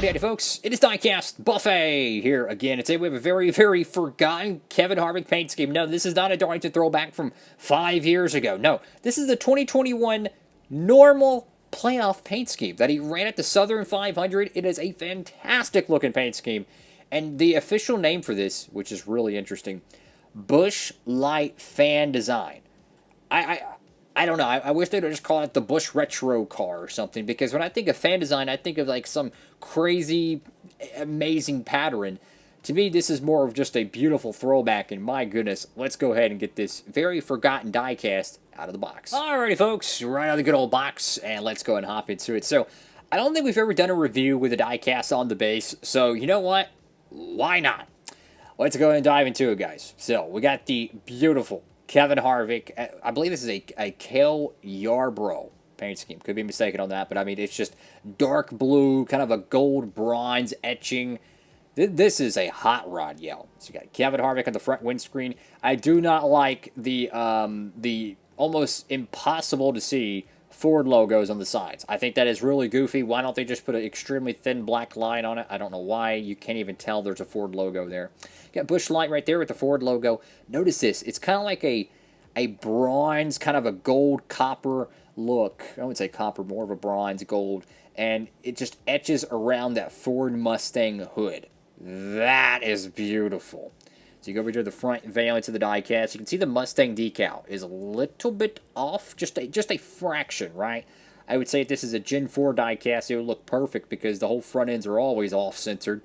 Howdy folks, it is Diecastbuffet here again. And today we have a very forgotten Kevin Harvick paint scheme. No, this is not a Darlington throwback from 5 years ago. No, this is the 2021 normal playoff paint scheme that he ran at the Southern 500. It is a fantastic looking paint scheme. And the official name for this, which is really interesting, Busch Light Fan Design. I don't know. I wish they would just call it the Busch Retro Car or something, because when I think of fan design, I think of like some crazy, amazing pattern. To me, this is more of just a beautiful throwback, and my goodness, let's go ahead and get this very forgotten diecast out of the box. Alrighty, folks, right out of the good old box, and let's go and hop into it. So, I don't think we've ever done a review with a diecast on the base, so you know what? Why not? Let's go ahead and dive into it, guys. So, we got the beautiful Kevin Harvick. I believe this is a Cale Yarbrough paint scheme. Could be mistaken on that, but I mean, it's just dark blue, kind of a gold bronze etching. This is a hot rod yellow. So you got Kevin Harvick on the front windscreen. I do not like the almost impossible to see Ford logos on the sides. I think that is really goofy. Why don't they just put an extremely thin black line on it? I don't know why. You can't even tell there's a Ford logo there. You got Busch Light right there with the Ford logo. Notice this. It's kind of like a bronze, kind of a gold copper look. I wouldn't say copper, more of a bronze gold. And it just etches around that Ford Mustang hood. That is beautiful. So you go over to the front valence of the diecast. You can see the Mustang decal is a little bit off, just a fraction, right? I would say if this is a Gen 4 diecast, it would look perfect because the whole front ends are always off-centered.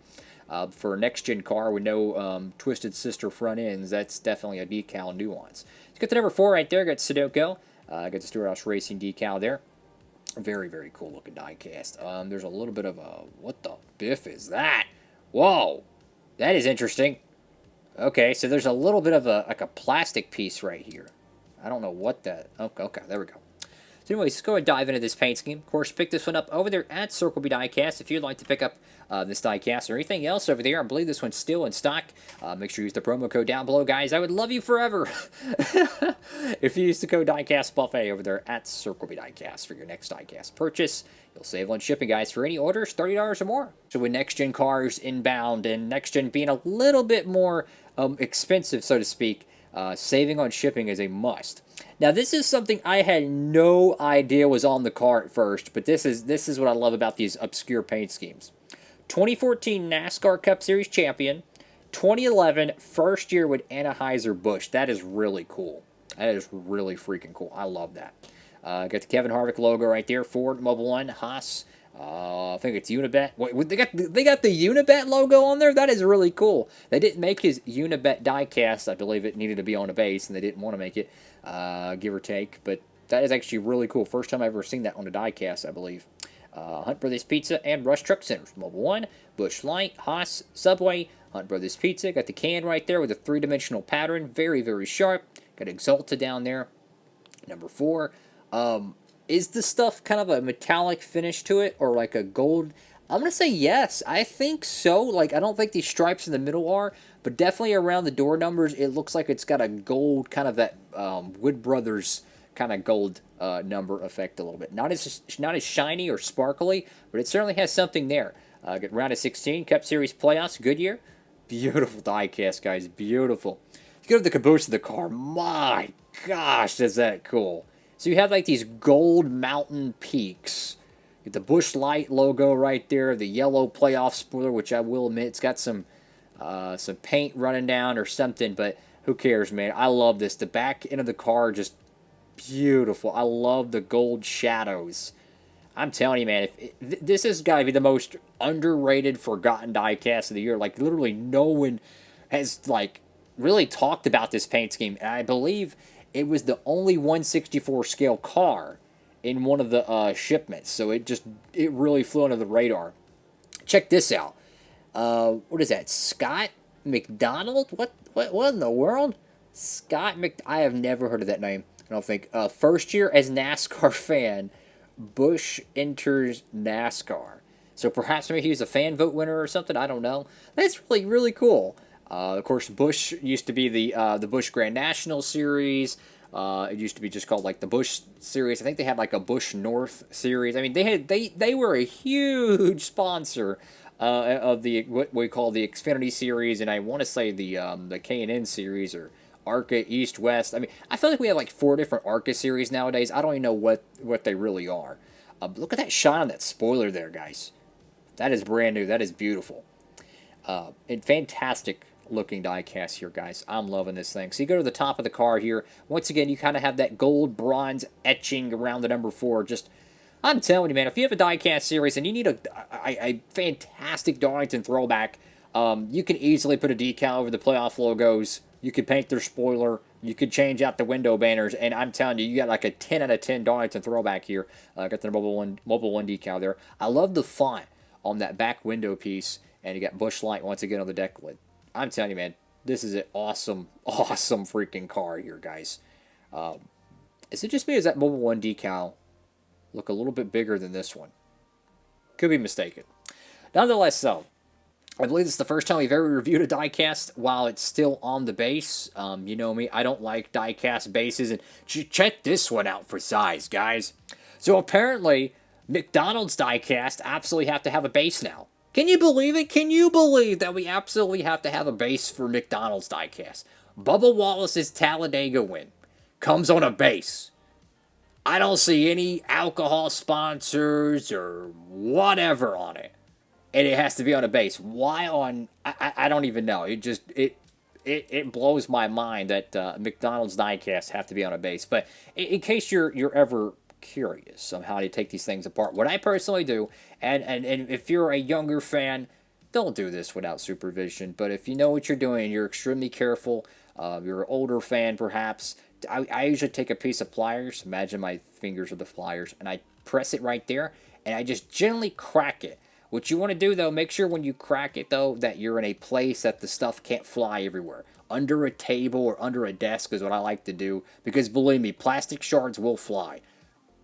For a next-gen car with no twisted sister front ends, that's definitely a decal nuance. You got the number 4 right there. Got Sudoku. Got the Stewart-Haus Racing decal there. Very cool looking diecast. There's a little bit of a, what the biff is that? Whoa, that is interesting. Okay, so there's a little bit of a plastic piece right here. I don't know what that... Okay, there we go. So anyways, let's go ahead and dive into this paint scheme. Of course, pick this one up over there at Circle B Diecast. If you'd like to pick up this diecast or anything else over there, I believe this one's still in stock. Make sure you use the promo code down below, guys. I would love you forever if you use the code Diecastbuffet over there at Circle B Diecast for your next diecast purchase. You'll save on shipping, guys, for any orders, $30 or more. So with next-gen cars inbound and next-gen being a little bit more expensive, so to speak, saving on shipping is a must. Now, this is something I had no idea was on the car at first, but this is what I love about these obscure paint schemes. 2014 NASCAR Cup Series champion, 2011 first year with Anheuser-Busch. That is really cool. That is really freaking cool. I love that. Got the Kevin Harvick logo right there. Ford, Mobil 1, Haas. I think it's Unibet. Wait, they got the Unibet logo on there? That is really cool. They didn't make his Unibet diecast. I believe it needed to be on a base, and they didn't want to make it, give or take. But that is actually really cool. First time I've ever seen that on a diecast, I believe. Hunt Brothers Pizza and Rush Truck Centers. Mobil 1, Busch Light, Haas, Subway, Hunt Brothers Pizza. Got the can right there with a three-dimensional pattern. Very sharp. Got Exalta down there. Number 4. Is the stuff kind of a metallic finish to it, or like a gold? I'm going to say yes. I think so. Like, I don't think these stripes in the middle are, but definitely around the door numbers, it looks like it's got a gold, kind of that Wood Brothers kind of gold number effect a little bit. Not as shiny or sparkly, but it certainly has something there. Get round of 16, Cup Series playoffs, Goodyear. Beautiful diecast, guys. Beautiful. You go to the caboose of the car. My gosh, is that cool. So you have like these gold mountain peaks. Get the Busch Light logo right there, the yellow playoff spoiler, which I will admit it's got some paint running down or something, but who cares, man? I love this. The back end of the car, just beautiful. I love the gold shadows. I'm telling you, man, this has got to be the most underrated, forgotten diecast of the year. Like, literally no one has, like, really talked about this paint scheme. And I believe it was the only 1/64 scale car in one of the shipments, so it really flew under the radar. Check this out. What is that? Scott McDonald? What in the world? I have never heard of that name. I don't think. First year as NASCAR fan, Busch enters NASCAR. So perhaps maybe he was a fan vote winner or something. I don't know. That's really cool. Of course, Busch used to be the Busch Grand National Series. It used to be just called like the Busch series. I think they had like a Busch North series. I mean, they were a huge sponsor of the what we call the Xfinity series, and I want to say the K&N series or ARCA East West. I mean, I feel like we have like 4 different ARCA series nowadays. I don't even know what they really are. Look at that shine on that spoiler there, guys. That is brand new. That is beautiful. And fantastic looking diecast here, guys. I'm loving this thing. So you go to the top of the car here. Once again, you kind of have that gold bronze etching around the number 4. Just, I'm telling you, man, if you have a diecast series and you need a fantastic Darlington throwback, you can easily put a decal over the playoff logos. You could paint their spoiler. You could change out the window banners, and I'm telling you, you got like a 10 out of 10 Darlington throwback here. Got the Mobile One decal there. I love the font on that back window piece, and you got Busch Light once again on the deck lid. I'm telling you, man, this is an awesome, awesome freaking car here, guys. Is it just me, or does that Mobile One decal look a little bit bigger than this one? Could be mistaken. Nonetheless, so, I believe this is the first time we've ever reviewed a diecast while it's still on the base. You know me, I don't like diecast bases. And check this one out for size, guys. So apparently, McDonald's diecast absolutely have to have a base now. Can you believe it? Can you believe that we absolutely have to have a base for McDonald's diecast? Bubba Wallace's Talladega win comes on a base. I don't see any alcohol sponsors or whatever on it. And it has to be on a base. Why on? I don't even know. It blows my mind that McDonald's diecasts have to be on a base. But in case you're ever curious on how to take these things apart, what I personally do, and if you're a younger fan, don't do this without supervision. But if you know what you're doing, you're extremely careful. You're an older fan, perhaps. I usually take a piece of pliers. Imagine my fingers are the pliers, and I press it right there, and I just gently crack it. What you want to do, though, make sure when you crack it, though, that you're in a place that the stuff can't fly everywhere. Under a table or under a desk is what I like to do, because believe me, plastic shards will fly.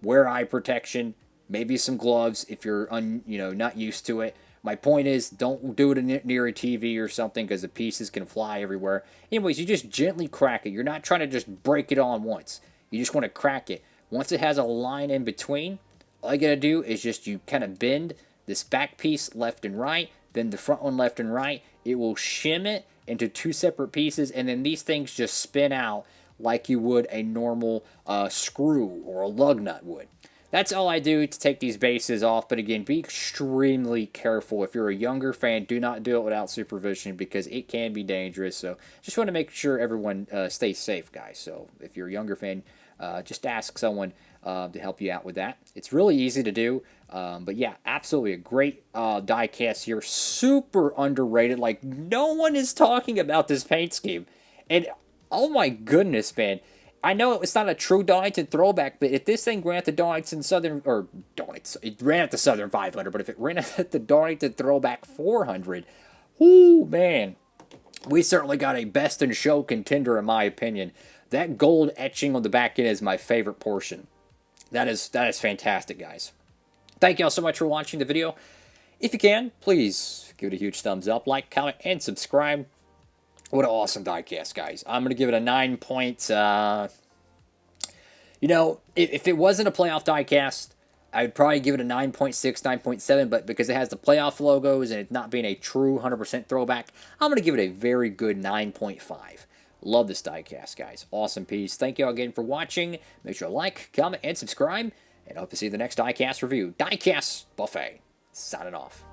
Wear eye protection, maybe some gloves if you're not used to it. My point is, don't do it near a TV or something, because the pieces can fly everywhere. Anyways, you just gently crack it. You're not trying to just break it on once. You just want to crack it. Once it has a line in between, all you got to do is just you kind of bend this back piece left and right, then the front one left and right. It will shim it into 2 separate pieces, and then these things just spin out like you would a normal screw or a lug nut would. That's all I do to take these bases off, but again, be extremely careful. If you're a younger fan, do not do it without supervision, because it can be dangerous. So just want to make sure everyone stays safe, guys. So if you're a younger fan, just ask someone to help you out with that. It's really easy to do. But yeah, absolutely a great diecast here. Super underrated. Like, no one is talking about this paint scheme. And oh my goodness, man. I know it's not a true Darlington throwback, but if this thing ran at the Darlington Southern, or Darlington, it ran at the Southern 500, but if it ran at the Darlington Throwback 400, whoo, man, we certainly got a best in show contender, in my opinion. That gold etching on the back end is my favorite portion. That is fantastic, guys. Thank you all so much for watching the video. If you can, please give it a huge thumbs up, like, comment, and subscribe. What an awesome diecast, guys. I'm going to give it a 9 points. You know, if it wasn't a playoff diecast, I'd probably give it a 9.6, 9.7, but because it has the playoff logos and it not being a true 100% throwback, I'm going to give it a very good 9.5. Love this diecast, guys. Awesome piece. Thank you all again for watching. Make sure to like, comment, and subscribe, and I hope to see you in the next diecast review. Diecast Buffet. Signing off.